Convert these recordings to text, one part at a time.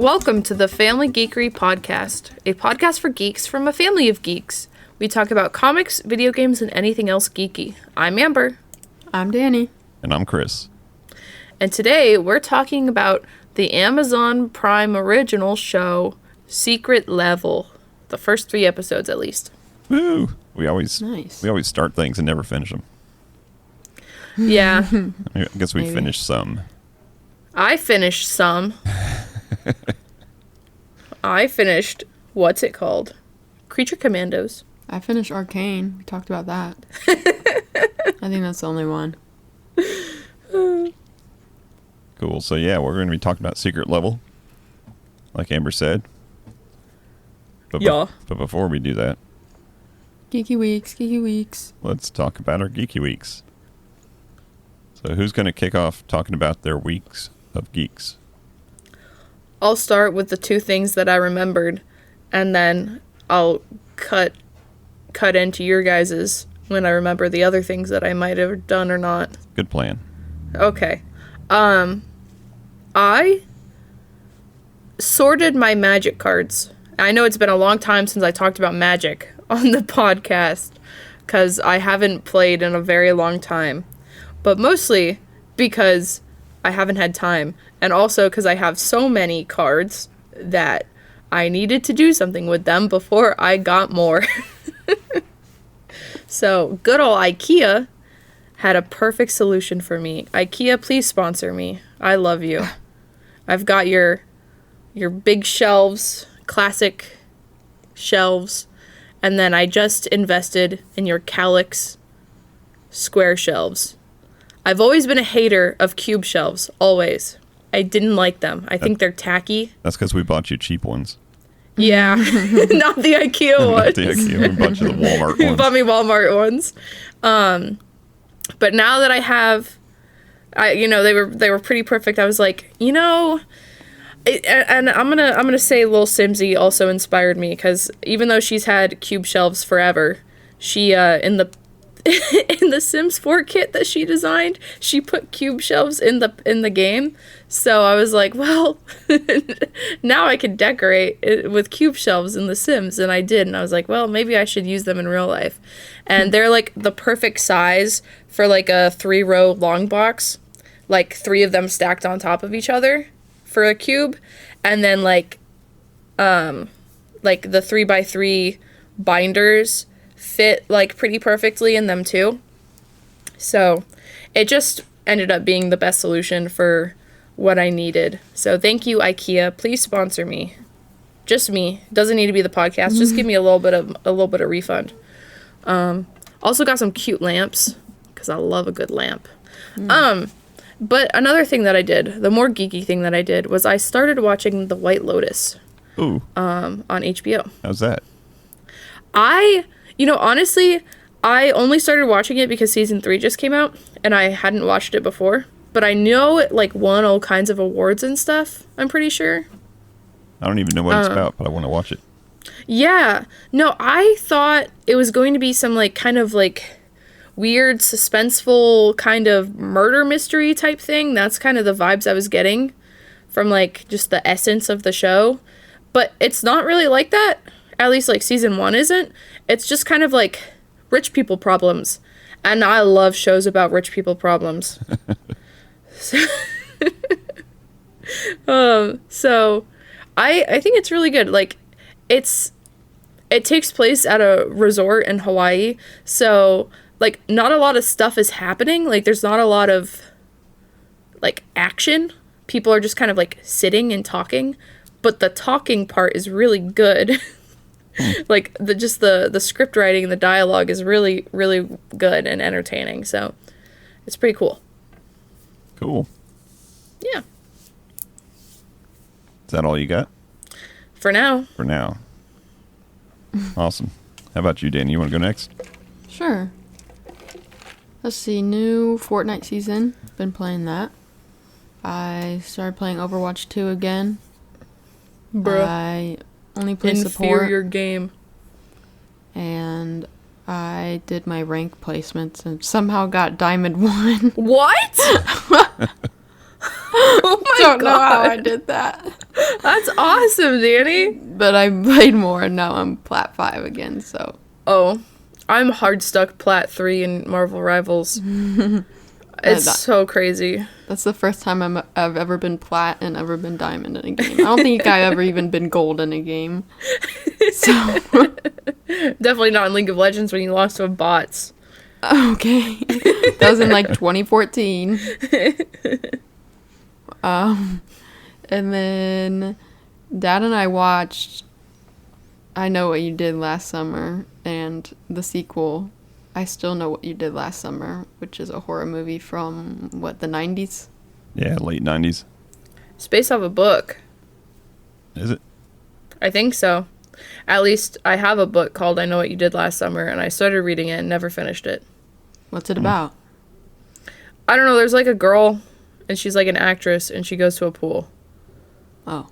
Welcome to the Family Geekery Podcast, a podcast for geeks from a family of geeks. We talk about comics, video games, and anything else geeky. I'm Amber. I'm Danny. And I'm Chris. And today we're talking about the Amazon Prime original show, Secret Level. The first 3 episodes, at least. Woo! We always start things and never finish them. Yeah. I guess we finished some. I finished some. I finished, what's it called? Creature Commandos. I finished Arcane. We talked about that. I think that's the only one. Cool. So yeah, we're going to be talking about Secret Level, like Amber said. But but before we do that, Geeky Weeks. let's talk about our Geeky Weeks. So who's going to kick off talking about their weeks of geeks? I'll start with the 2 things that I remembered, and then I'll cut into your guys's when I remember the other things that I might have done or not. Good plan. Okay. I sorted my Magic cards. I know it's been a long time since I talked about Magic on the podcast, because I haven't played in a very long time. But mostly because I haven't had time, and also because I have so many cards that I needed to do something with them before I got more. So, good old IKEA had a perfect solution for me. IKEA, please sponsor me. I love you. I've got your big shelves, classic shelves, and then I just invested in your Calyx square shelves. I've always been a hater of cube shelves, always. I didn't like them. I think they're tacky. That's because we bought you cheap ones. Yeah, not the IKEA ones. Not the IKEA, we bought you the Walmart ones. You bought me Walmart ones. But now that I have, they were pretty perfect. I was like, and I'm gonna say Lil Simsy also inspired me, because even though she's had cube shelves forever, she in the Sims 4 kit that she designed, she put cube shelves in the game. So I was like, well, now I can decorate it with cube shelves in the Sims, and I did. And I was like, well, maybe I should use them in real life. And they're like the perfect size for like a 3-row long box, like 3 of them stacked on top of each other for a cube, and then like the 3x3 binders fit like pretty perfectly in them too. So it just ended up being the best solution for what I needed. So thank you, IKEA. Please sponsor me. Just me. Doesn't need to be the podcast. Just give me a little bit of refund. Also got some cute lamps, because I love a good lamp. But another thing that I did, the more geeky thing that I did, was I started watching The White Lotus. Ooh. On HBO. How's that? Honestly, I only started watching it because season 3 just came out, and I hadn't watched it before. But I know it, won all kinds of awards and stuff, I'm pretty sure. I don't even know what it's about, but I want to watch it. Yeah. No, I thought it was going to be some, weird, suspenseful kind of murder mystery type thing. That's kind of the vibes I was getting from, just the essence of the show. But it's not really like that. At least, season 1 isn't. It's just kind of, rich people problems. And I love shows about rich people problems. So I think it's really good. It takes place at a resort in Hawaii. So, not a lot of stuff is happening. There's not a lot of, action. People are just kind of, sitting and talking. But the talking part is really good. The script writing and the dialogue is really, really good and entertaining. So it's pretty cool. Cool. Yeah. Is that all you got? For now. For now. Awesome. How about you, Danny? You want to go next? Sure. Let's see. New Fortnite season. Been playing that. I started playing Overwatch 2 again. Bruh. I only play support. Inferior game. And I did my rank placements and somehow got Diamond 1. What? Oh my Don't know how God. I did that. That's awesome, Danny. But I played more, and now I'm Plat 5 again, so. Oh, I'm hard stuck Plat 3 in Marvel Rivals. It's so crazy. That's the first time I've ever been Plat and ever been Diamond in a game. I don't think I've ever even been Gold in a game. So. Definitely not in League of Legends when you lost to bots. Okay. That was in like 2014. And then Dad and I watched I Know What You Did Last Summer and the sequel, I Still Know What You Did Last Summer, which is a horror movie from, the 90s? Yeah, late 90s. It's based off a book. Is it? I think so. At least I have a book called I Know What You Did Last Summer, and I started reading it and never finished it. What's it about? I don't know. There's like a girl, and she's like an actress, and she goes to a pool. Oh.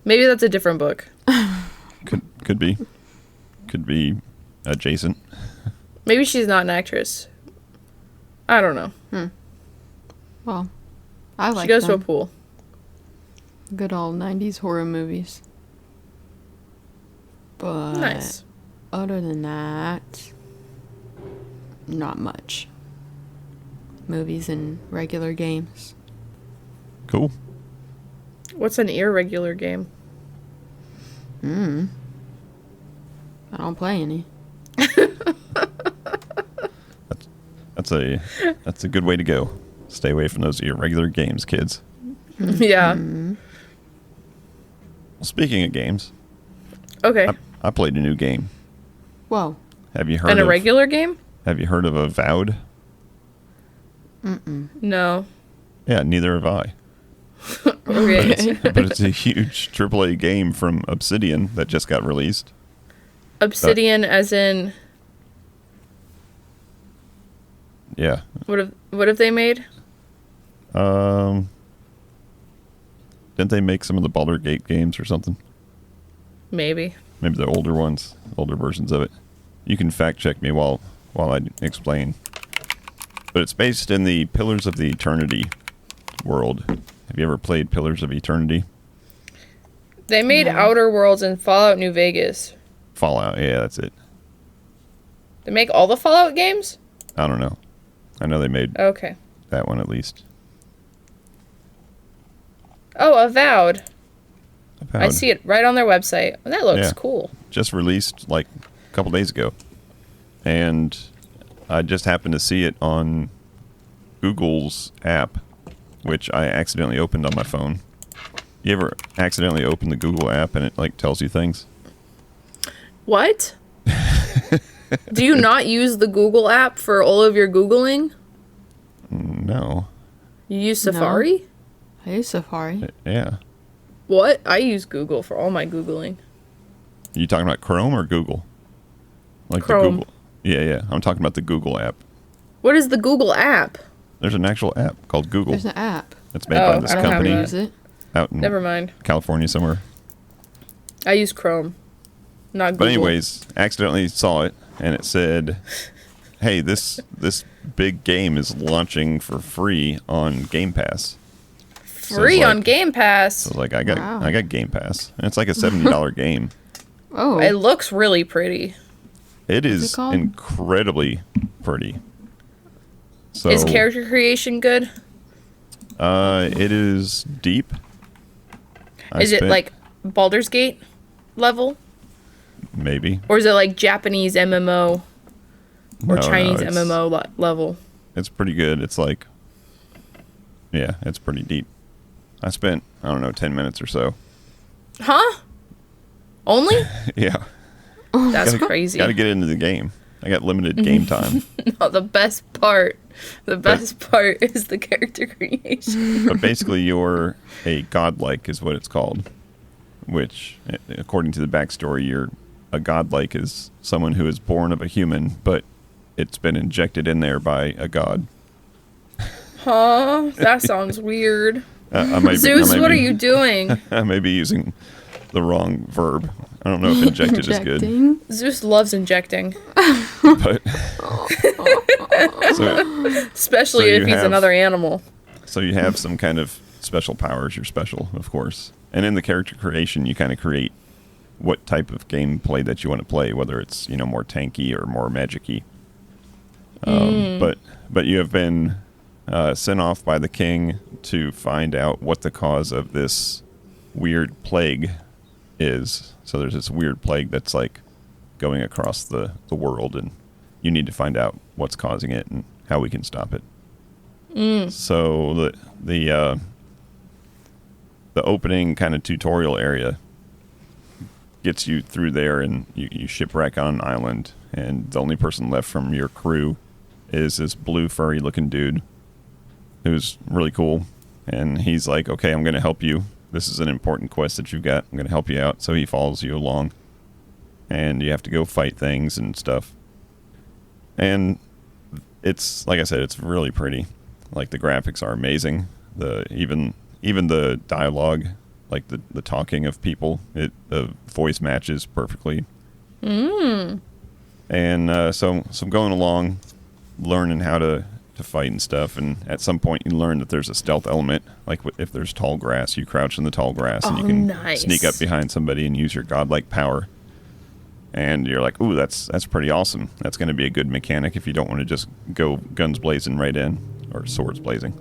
Maybe that's a different book. Could be. Could be adjacent. Maybe she's not an actress. I don't know. Well, I like She goes them. to a pool. Good old 90s horror movies. But Nice. other than that, not much. Movies and regular games. Cool. What's an irregular game? I don't play any. That's a good way to go. Stay away from those irregular games, kids. Yeah. Well, speaking of games, Okay. I played a new game. Whoa. Have you heard An of irregular game? Have you heard of Avowed? No. Yeah, neither have I. Okay. But it's a huge AAA game from Obsidian that just got released. Obsidian, as in, Yeah. what have they made? Didn't they make some of the Baldur's Gate games or something? Maybe. Maybe the older ones, older versions of it. You can fact check me while I explain. But it's based in the Pillars of the Eternity world. Have you ever played Pillars of Eternity? They made Outer Worlds and Fallout New Vegas. Fallout, yeah, that's it. They make all the Fallout games? I don't know. I know they made Okay. that one at least. Oh, Avowed. I Avowed. see it right on their website. That looks Yeah. cool. Just released like a couple days ago. And I just happened to see it on Google's app, which I accidentally opened on my phone. You ever accidentally open the Google app and it like tells you things? What? Do you not use the Google app for all of your Googling? No. You use Safari? I use Safari. Yeah. What? I use Google for all my Googling. You talking about Chrome or Google? Like Chrome. the Google. Yeah. I'm talking about the Google app. What is the Google app? There's an actual app called Google. There's an app. It's made by Oh, this I don't have company that. Use it. out in Never mind. California somewhere. I use Chrome, not Google. But anyways, accidentally saw it and it said, "Hey, this big game is launching for free on Game Pass." Free So it's on like- Game Pass. So I was like, Wow. I got Game Pass, and it's like a $70 game. Oh. It looks really pretty. It What's is it called? incredibly pretty. So Is character creation good? it is deep. Is it like Baldur's Gate level? Maybe Or is it like Japanese MMO or No, Chinese it's- MMO level? It's pretty good. It's like, yeah, it's pretty deep. I spent, I don't know, 10 minutes or so. Huh? Only? Yeah. That's crazy. Got to get into the game. I got limited game time. No, the best part is the character creation. But basically, you're a godlike is what it's called. Which, according to the backstory, a godlike is someone who is born of a human, but it's been injected in there by a god. Huh? That sounds weird. I might Zeus, be, what are you doing? I may be using the wrong verb. I don't know if injected is good. Injecting. Zeus loves injecting, But so especially So if you he's have- another animal. you have some kind of special powers, you're special, of course. And in the character creation, you kind of create what type of gameplay that you want to play, whether it's, more tanky or more magic-y. But you have been sent off by the king to find out what the cause of this weird plague is. So there's this weird plague that's like going across the world, and you need to find out what's causing it and how we can stop it. So the opening kind of tutorial area gets you through there, and you shipwreck on an island, and the only person left from your crew is this blue furry looking dude who's really cool. And he's like, okay, I'm going to help you. This is an important quest that you've got. I'm going to help you out. So he follows you along, and you have to go fight things and stuff. And it's, like I said, it's really pretty. Like, the graphics are amazing. Even the dialogue, like the talking of people, the voice matches perfectly. And so I'm going along, learning how to fight and stuff, and at some point you learn that there's a stealth element. Like, if there's tall grass, you crouch in the tall grass, and you can sneak up behind somebody and use your godlike power. And you're like, ooh, that's pretty awesome. That's going to be a good mechanic if you don't want to just go guns blazing right in, or swords blazing.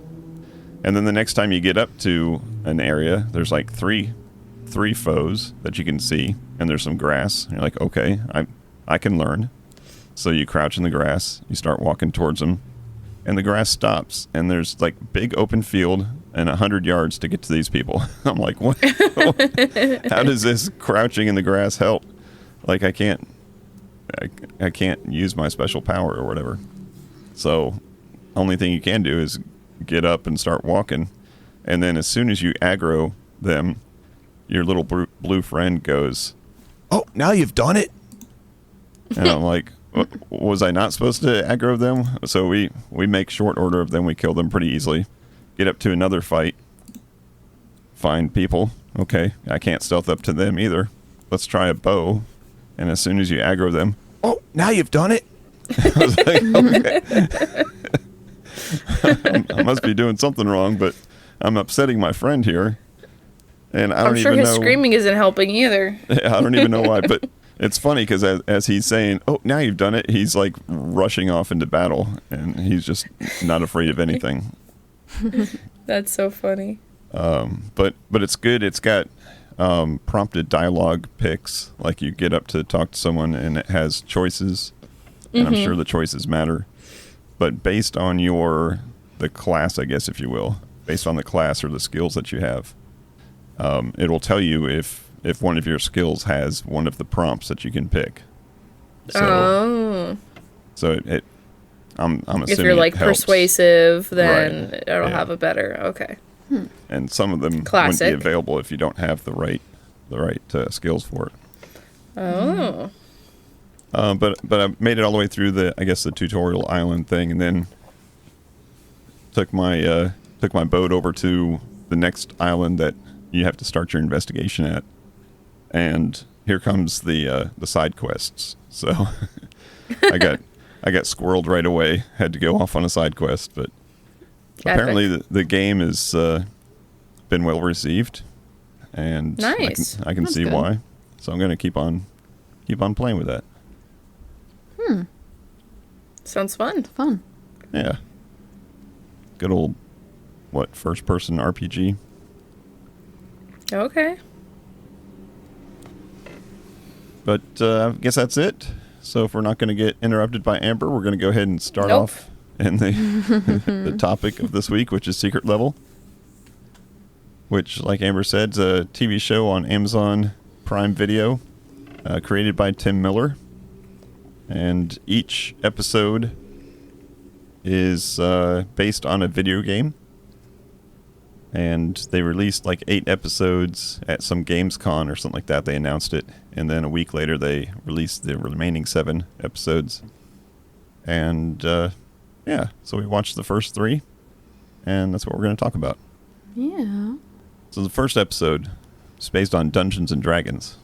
And then the next time you get up to an area, there's like three foes that you can see, and there's some grass. And you're like, okay, I can learn. So you crouch in the grass, you start walking towards them, and the grass stops, and there's like big open field and 100 yards to get to these people. I'm like, what? How does this crouching in the grass help? Like, I can't use my special power or whatever. So only thing you can do is get up and start walking, and then as soon as you aggro them, your little blue friend goes, oh, now you've done it. And I'm like, was I not supposed to aggro them? So we make short order of them. We kill them pretty easily. Get up to another fight. Find people. Okay, I can't stealth up to them either. Let's try a bow. And as soon as you aggro them, oh, now you've done it. I was like, okay. I must be doing something wrong, but I'm upsetting my friend here. And I don't even know. I'm sure his screaming isn't helping either. I don't even know why, but it's funny because as he's saying, oh, now you've done it, he's like rushing off into battle, and he's just not afraid of anything. That's so funny. But it's good. It's got prompted dialogue picks. Like, you get up to talk to someone, and it has choices, and I'm sure the choices matter. But based on the class, I guess, if you will, based on the class or the skills that you have, it will tell you if one of your skills has one of the prompts that you can pick. So I'm assuming if you're like persuasive, then right. it'll have a better. Okay. And some of them wouldn't be available if you don't have the right skills for it. Oh. But I made it all the way through the tutorial island thing, and then took my boat over to the next island that you have to start your investigation at. And here comes the side quests. So I got squirreled right away. Had to go off on a side quest, but apparently the game has been well received, and nice. I can see why. So I'm going to keep on playing with that. Sounds fun. Fun. Yeah. Good old first person RPG. Okay. But I guess that's it. So if we're not going to get interrupted by Amber, we're going to go ahead and start off in the topic of this week, which is Secret Level, which, like Amber said, is a TV show on Amazon Prime Video, created by Tim Miller. And each episode is based on a video game. And they released like 8 episodes at some Gamescom or something like that. They announced it. And then a week later, they released the remaining 7 episodes. And, so we watched the first 3. And that's what we're going to talk about. Yeah. So the first episode is based on Dungeons and Dragons.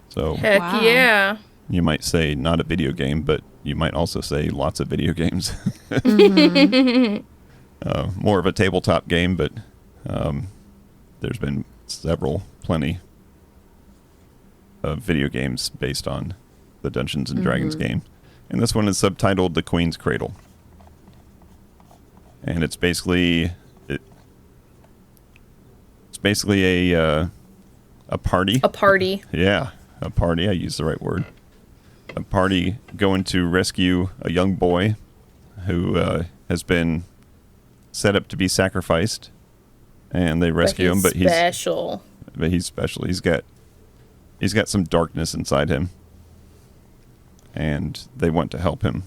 So Heck yeah. You might say not a video game, but you might also say lots of video games. More of a tabletop game, but There's been plenty of video games based on the Dungeons and Dragons game. And this one is subtitled The Queen's Cradle. And it's basically a party. A party. Yeah, a party. I used the right word. A party going to rescue a young boy who has been set up to be sacrificed. And they rescue him, but he's special. But he's special. He's got some darkness inside him. And they want to help him.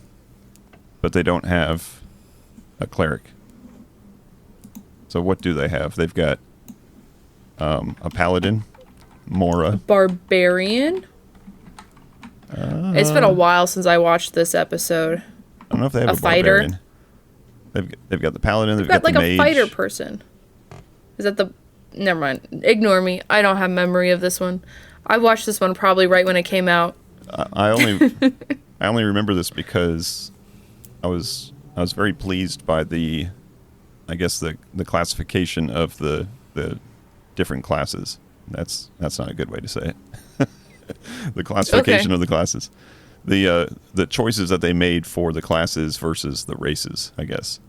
But they don't have a cleric. So what do they have? They've got a paladin, Mora. Barbarian? It's been a while since I watched this episode. I don't know if they have a fighter. barbarian. They've got the paladin, they've got got like the a mage. fighter person. Is that the... Never mind. Ignore me. I don't have memory of this one. I watched this one probably right when it came out. I only remember this because I was very pleased by the classification of the different classes. That's not a good way to say it. The classification of the classes. The choices that they made for the classes versus the races, I guess.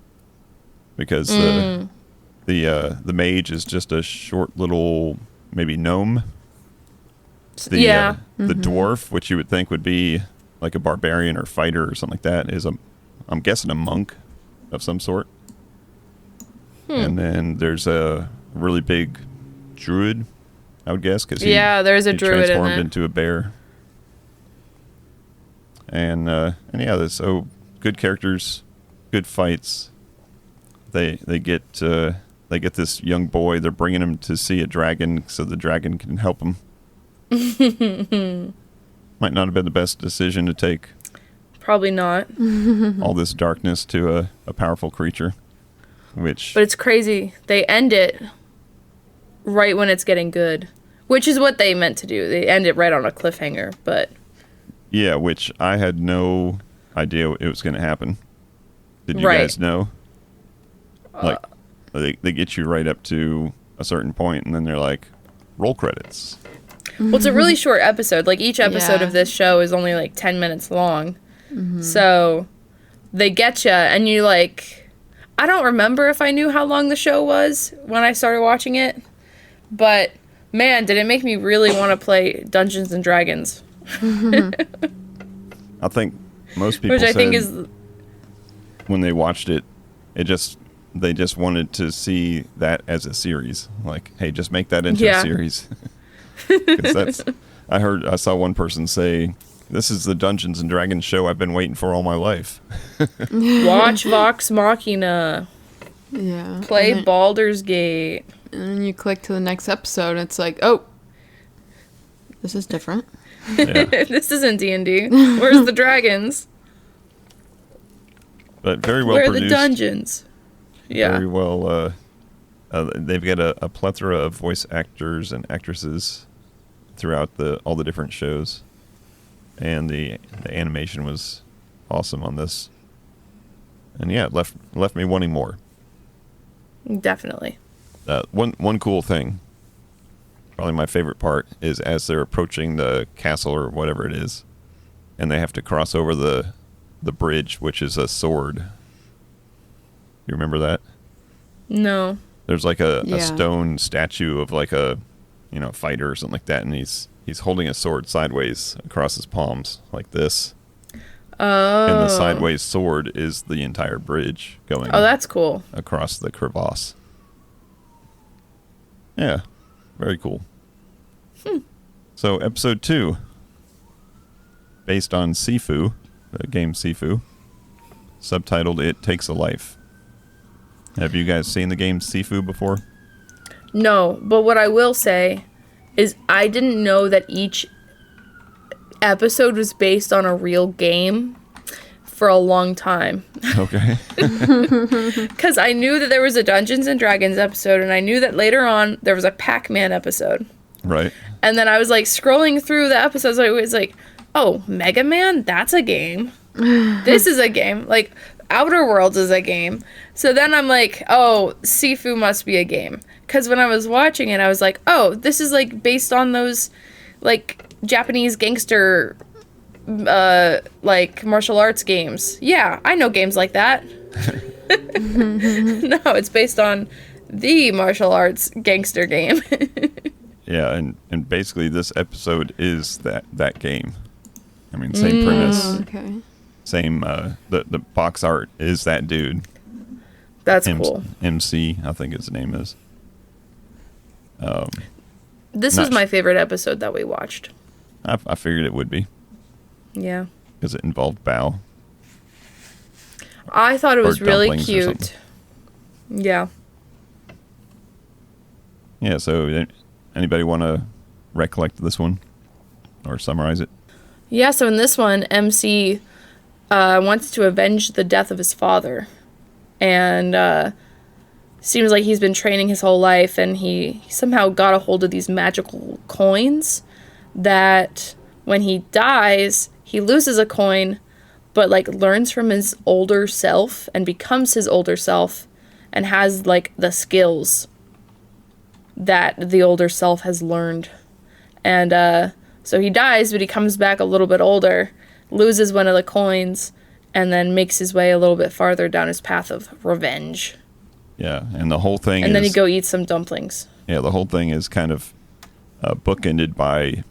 Because the mage is just a short little maybe gnome. The dwarf, which you would think would be like a barbarian or fighter or something like that, is I'm guessing a monk of some sort. And then there's a really big druid, I would guess, because there's a druid transformed in into a bear. And there's good characters, good fights. They get this young boy. They're bringing him to see a dragon so the dragon can help him. Might not have been the best decision to take. Probably not. All this darkness to a powerful creature. But it's crazy. They end it right when it's getting good, which is what they meant to do. They end it right on a cliffhanger, but... Yeah, which I had no idea it was going to happen. Did you guys know? Like, they get you right up to a certain point, and then they're like, roll credits. Well, it's a really short episode. Like, each episode of this show is only, 10 minutes long. So, they get you, and you, I don't remember if I knew how long the show was when I started watching it. But, man, did it make me really want to play Dungeons and Dragons. I think most people said when they watched it, they just wanted to see that as a series. Like, hey, just make that into a series. 'Cause I saw one person say, "This is the Dungeons and Dragons show I've been waiting for all my life." Watch Vox Machina. Yeah. Play Baldur's Gate. And then you click to the next episode, and it's like, oh, this is different. Yeah. This isn't D&D. Where's the dragons? But very well Where produced. are the dungeons? Yeah. Very well. They've got a plethora of voice actors and actresses throughout all the different shows, and the animation was awesome on this. And yeah, it left me wanting more. Definitely. One cool thing, probably my favorite part, is as they're approaching the castle or whatever it is, and they have to cross over the bridge, which is a sword. You remember that? No. There's like a stone statue of like a fighter or something like that, and he's holding a sword sideways across his palms like this. Oh. And the sideways sword is the entire bridge going. Oh, that's cool. Across the crevasse. Yeah, very cool. So episode 2, based on Sifu, the game Sifu, subtitled "It Takes a Life." Have you guys seen the game Sifu before? No, but what I will say is I didn't know that each episode was based on a real game for a long time. Okay. Because I knew that there was a Dungeons and Dragons episode, and I knew that later on there was a Pac-Man episode. Right. And then I was scrolling through the episodes, I was like, oh, Mega Man? That's a game. This is a game. Outer Worlds is a game. So then I'm like, oh, Sifu must be a game. Because when I was watching it, I was like, oh, this is like based on those like Japanese gangster like martial arts games. Yeah, I know games like that. No, it's based on the martial arts gangster game. Yeah, and basically this episode is that game. I mean, same premise. Okay. Same, the box art is that dude. That's cool. MC, I think his name is. This was my favorite episode that we watched. I figured it would be. Yeah. Because it involved Bao. I thought it was really dumplings or cute. something. Yeah. Yeah, so anybody want to recollect this one? Or summarize it? Yeah, so in this one, MC wants to avenge the death of his father. And seems like he's been training his whole life, and he somehow got a hold of these magical coins that when he dies, he loses a coin, but like learns from his older self and becomes his older self and has like the skills that the older self has learned. And so he dies, but he comes back a little bit older, loses one of the coins, and then makes his way a little bit farther down his path of revenge. Yeah, and the whole thing and then he go eat some dumplings. Yeah, the whole thing is kind of bookended by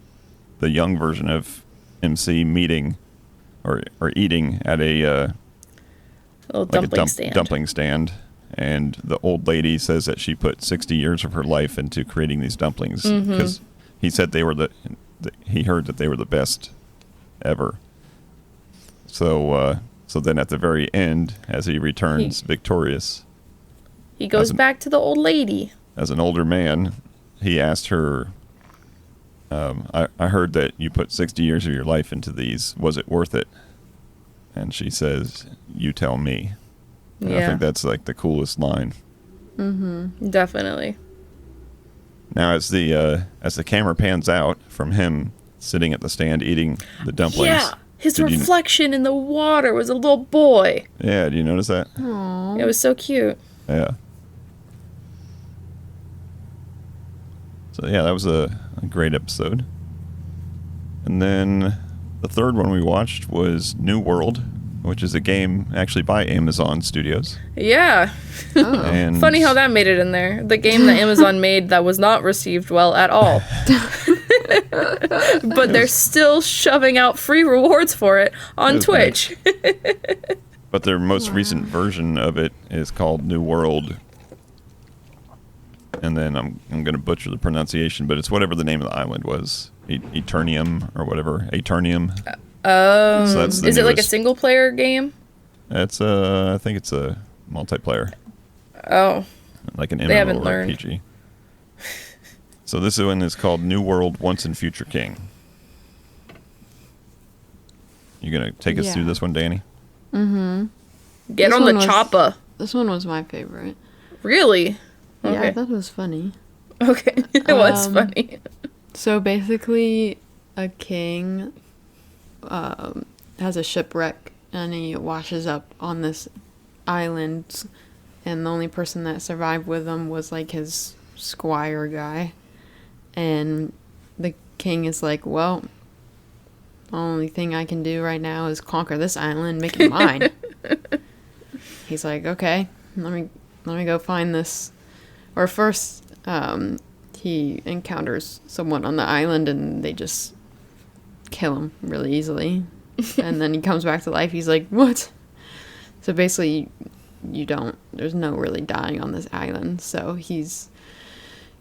the young version of MC meeting or eating at a little like dumpling stand. And the old lady says that she put 60 years of her life into creating these dumplings because he said they were he heard that they were the best ever. So then at the very end, as he returns victorious, he goes back to the old lady. As an older man, he asked her, I heard that you put 60 years of your life into these. Was it worth it? And she says, you tell me. And I think that's like the coolest line. Mm-hmm. Definitely. Now, as the camera pans out from him sitting at the stand eating the dumplings. Yeah, his reflection in the water was a little boy. Yeah, do you notice that? Aww. It was so cute. Yeah. So yeah, that was a great episode. And then the third one we watched was New World, which is a game actually by Amazon Studios. Yeah. Oh. And funny how that made it in there. The game that Amazon made that was not received well at all. But they're still shoving out free rewards for it on Twitch. But their most recent version of it is called New World. And then I'm going to butcher the pronunciation, but it's whatever the name of the island was. Eternium or whatever. Eternium. So that's the is it like a newest. single player game? It's I think it's a multiplayer. Oh. Like an They haven't learned. MMORPG. So this one is called New World Once and Future King. You going to take us through this one, Danny? Mm-hmm. Get This on the one was- chopper. This one was my favorite. Really? Yeah, Okay. that was funny. Okay. It was funny. So basically, a king has a shipwreck and he washes up on this island, and the only person that survived with him was like his squire guy. And the king is like, well, the only thing I can do right now is conquer this island, make it mine. He's like, okay, let me go find this. Or first, he encounters someone on the island and they just kill him really easily. And then he comes back to life. He's like, what? So basically, there's no really dying on this island. So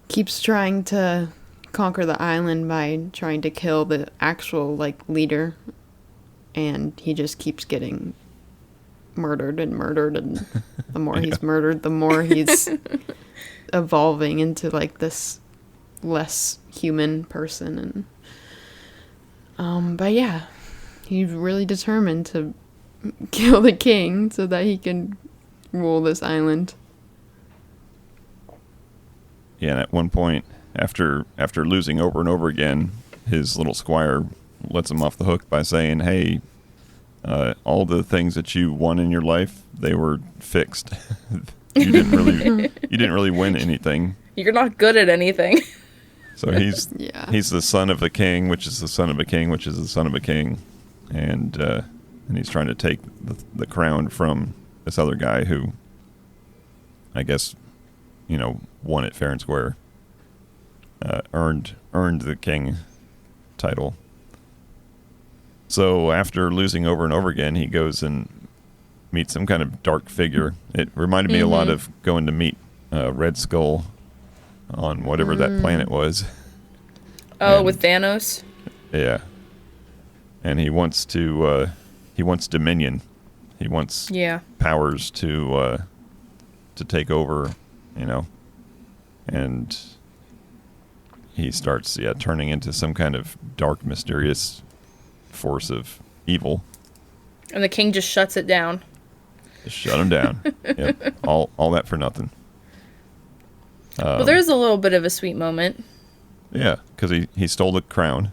keeps trying to conquer the island by trying to kill the actual, like, leader. And he just keeps getting murdered. And the more he's murdered, the more he's evolving into, like, this less human person. And but yeah, he's really determined to kill the king so that he can rule this island. Yeah, and at one point, after losing over and over again, his little squire lets him off the hook by saying, hey, all the things that you won in your life, they were fixed. you didn't really win anything. You're not good at anything. So he's the son of a king, which is the son of a king, which is the son of a king, and he's trying to take the crown from this other guy who, I guess, won it fair and square. Earned the king title. So after losing over and over again, he goes and meets some kind of dark figure. It reminded me a lot of going to meet Red Skull on whatever that planet was. Oh, with Thanos? Yeah. And he wants dominion. He wants powers to take over, and he starts turning into some kind of dark, mysterious force of evil. And the king just shuts it down. Just shut him down. Yep. All that for nothing. Well, there's a little bit of a sweet moment. Yeah, because he stole the crown.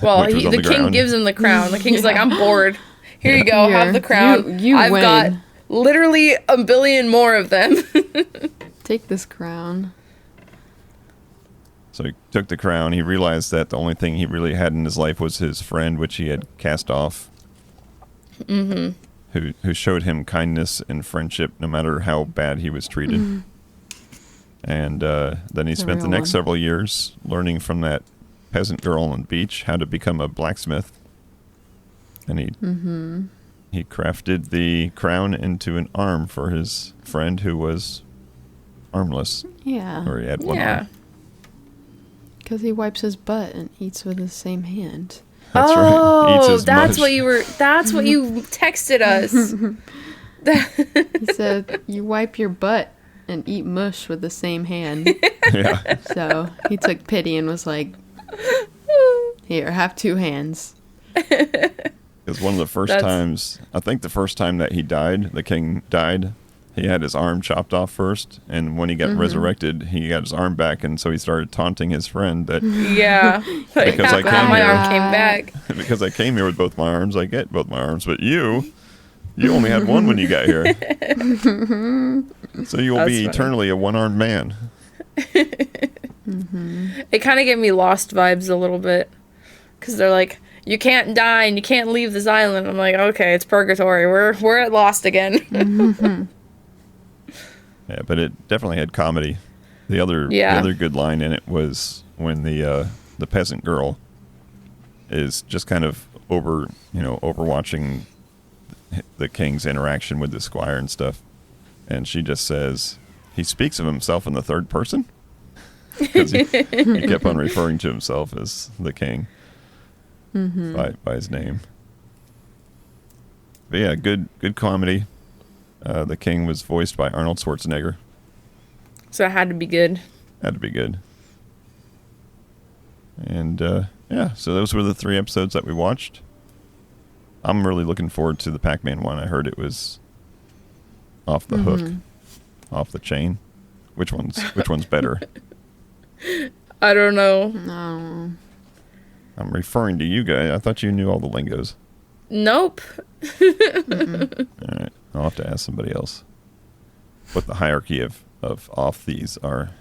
Well, the king gives him the crown. The king's like, I'm bored. Here you go. Have the crown. I've win. got literally a billion more of them. Take this crown. So he took the crown. He realized that the only thing he really had in his life was his friend, which he had cast off. Mm-hmm. Who showed him kindness and friendship no matter how bad he was treated. Mm-hmm. And then he spent the next several years learning from that peasant girl on the beach how to become a blacksmith. And he crafted the crown into an arm for his friend who was armless. Yeah. Or he had one arm. Because he wipes his butt and eats with his same hand. That's right. Eats his that's mush. That's what you texted us. He said, you wipe your butt and eat mush with the same hand. Yeah. So he took pity and was like, here, have two hands. Because one of the first times, I think the first time that he died, the king died, he had his arm chopped off first, and when he got resurrected, he got his arm back, and so he started taunting his friend that because I came my here, arm came back. Because I came here with both my arms, I get both my arms, but you only had one when you got here. So you will be eternally a one-armed man. It kind of gave me Lost vibes a little bit, because they're like, you can't die and you can't leave this island. I'm like, okay, it's purgatory. We're at Lost again. Yeah, but it definitely had comedy. The other good line in it was when the peasant girl is just kind of overwatching the king's interaction with the squire and stuff, and she just says he speaks of himself in the third person because he kept on referring to himself as the king by his name. But yeah, good comedy. The king was voiced by Arnold Schwarzenegger. So it had to be good. Had to be good. And so those were the 3 episodes that we watched. I'm really looking forward to the Pac-Man one. I heard it was off the hook, off the chain. Which one's better? I don't know. No. I'm referring to you guys. I thought you knew all the lingos. Nope. All right. I'll have to ask somebody else what the hierarchy of off these are.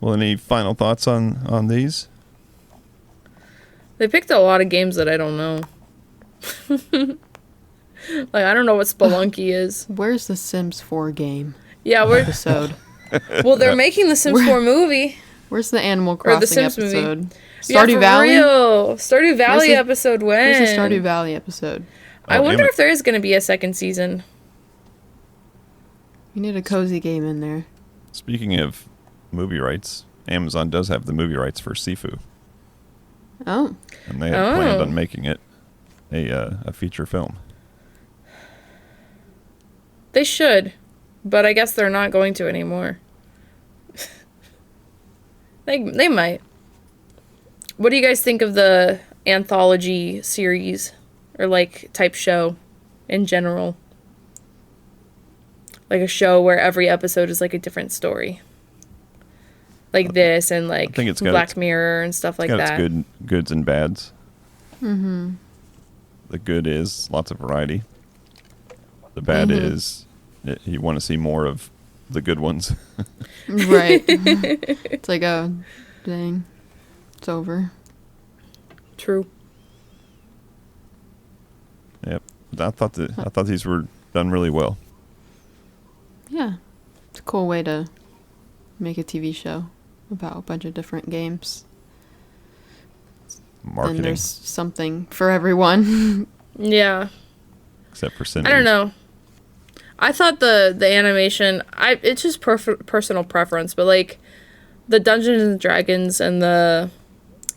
Well, any final thoughts on these? They picked a lot of games that I don't know. Like, I don't know what Spelunky is. Where's the Sims 4 game? Yeah, episode. Well, they're making the Sims 4 movie. Where's the Animal Crossing the Sims episode? movie. Stardew Valley? Real. Stardew Valley episode when? Where's the Stardew Valley episode? I wonder if there is going to be a second season. You need a cozy game in there. Speaking of movie rights, Amazon does have the movie rights for Sifu. Oh. And they had planned on making it a feature film. They should, but I guess they're not going to anymore. They might. What do you guys think of the anthology series or like type show in general? Like a show where every episode is like a different story. Like this and like I think it's Black Mirror and stuff like that. It's goods and bads. Mm-hmm. the good is lots of variety. The bad is you want to see more of the good ones. Right. It's like, oh, dang. It's over. True. Yep. I thought these were done really well. Yeah. It's a cool way to make a TV show about a bunch of different games. Marketing. And there's something for everyone. Yeah. Except for Cindy. I don't know. I thought the animation, it's just personal preference, but like the Dungeons and Dragons and the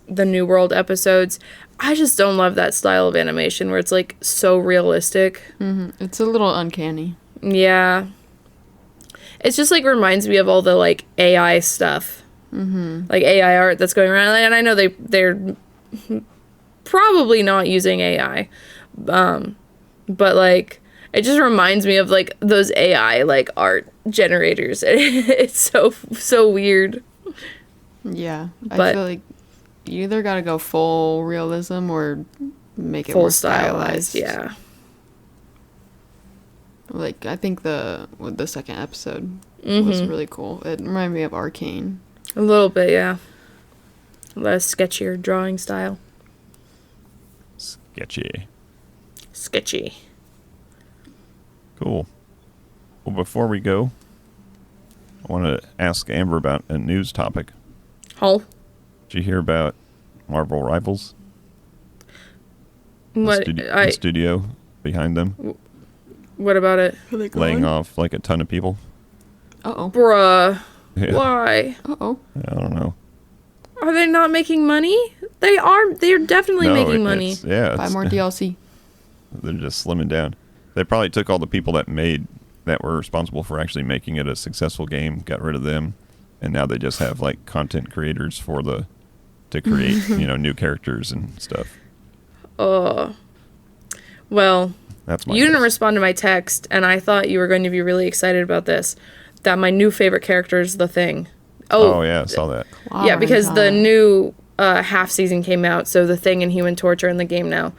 New World episodes, I just don't love that style of animation where it's like so realistic. It's a little uncanny. Yeah. It's just like reminds me of all the like AI stuff. Like AI art that's going around. And I know they're probably not using AI. But like it just reminds me of like those AI like art generators. It's so weird. Yeah. I But- feel like you either gotta go full realism or make it Full more stylized, stylized. yeah. Like, I think the second episode was really cool. It reminded me of Arcane. A little bit, yeah. Less sketchier drawing style. Sketchy. Sketchy. Cool. Well, before we go, I want to ask Amber about a news topic. Hull. Did you hear about Marvel Rivals? What? The studio behind them What about it? laying off like a ton of people. Uh-oh. Bruh. Yeah. Why? Uh-oh. I don't know. Are they not making money? They are. They're definitely making money. Buy more DLC. They're just slimming down. They probably took all the people that were responsible for actually making it a successful game, got rid of them, and now they just have like content creators to create new characters and stuff. Well, That's my you didn't guess. respond to my text, and I thought you were going to be really excited about this. That my new favorite character is the Thing. Oh yeah, I saw that. Yeah, because the new half season came out, so the Thing and Human Torch are in the game now.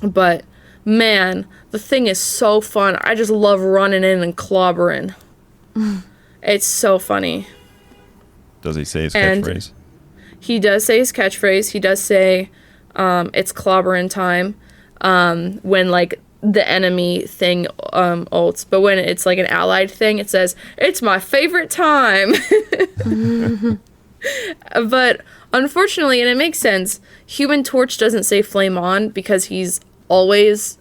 But man, the Thing is so fun. I just love running in and clobbering. It's so funny. Does he say his And- catchphrase? He does say his catchphrase. He does say, it's clobbering time, when, like, the enemy thing ults. But when it's, like, an allied thing, it says, it's my favorite time. But, unfortunately, and it makes sense, Human Torch doesn't say flame on because he's always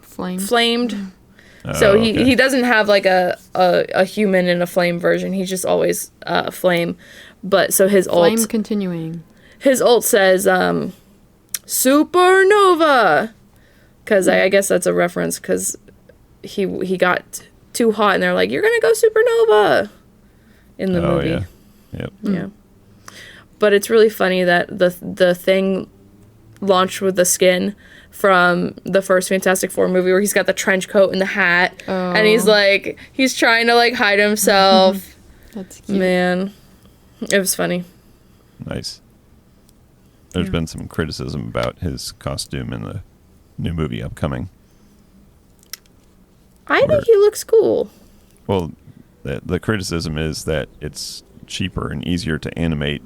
flamed. So okay. he doesn't have, like, a human in a flame version. He's just always flame. But so his ult, Flame continuing. his ult says supernova, because I guess that's a reference because he got too hot and they're like, you're gonna go supernova in the movie. Yeah. Yep. Yeah. But it's really funny that the Thing launched with the skin from the first Fantastic Four movie where he's got the trench coat and the hat and he's trying to like hide himself. That's cute. Man, it was funny. Nice. There's been some criticism about his costume in the new movie upcoming. I think he looks cool. Well, the criticism is that it's cheaper and easier to animate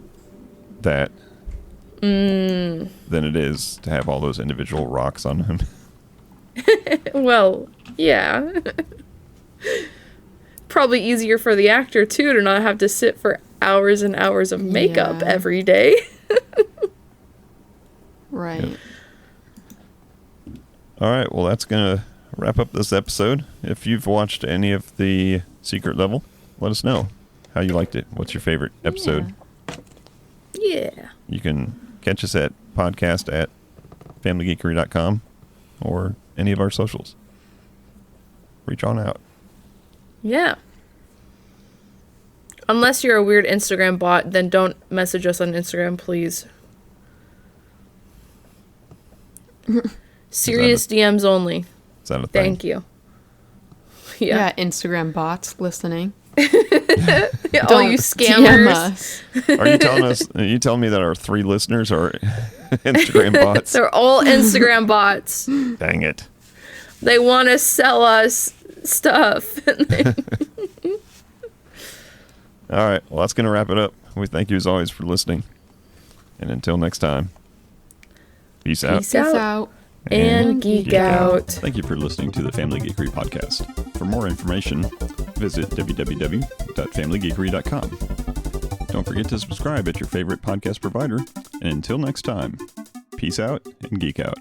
that than it is to have all those individual rocks on him. Well, yeah. Probably easier for the actor too to not have to sit for hours and hours of makeup Yeah. every day. Right. Yep. All right, well, that's going to wrap up this episode. If you've watched any of the Secret Level, let us know how you liked it. What's your favorite episode? Yeah. You can catch us at podcast@familygeekery.com or any of our socials. Reach on out. Yeah. Unless you're a weird Instagram bot, then don't message us on Instagram, please. Serious DMs only. Is that a thing? Thank you. Yeah. Yeah. Instagram bots listening. All Don't you DM scammers. us. Are you telling us? Are you telling me that our 3 listeners are Instagram bots. They're all Instagram bots. Dang it. They want to sell us stuff. All right. Well, that's going to wrap it up. We thank you as always for listening. And until next time, peace out. Peace out. Peace out. And geek out. Thank you for listening to the Family Geekery podcast. For more information, visit www.familygeekery.com. Don't forget to subscribe at your favorite podcast provider. And until next time, peace out and geek out.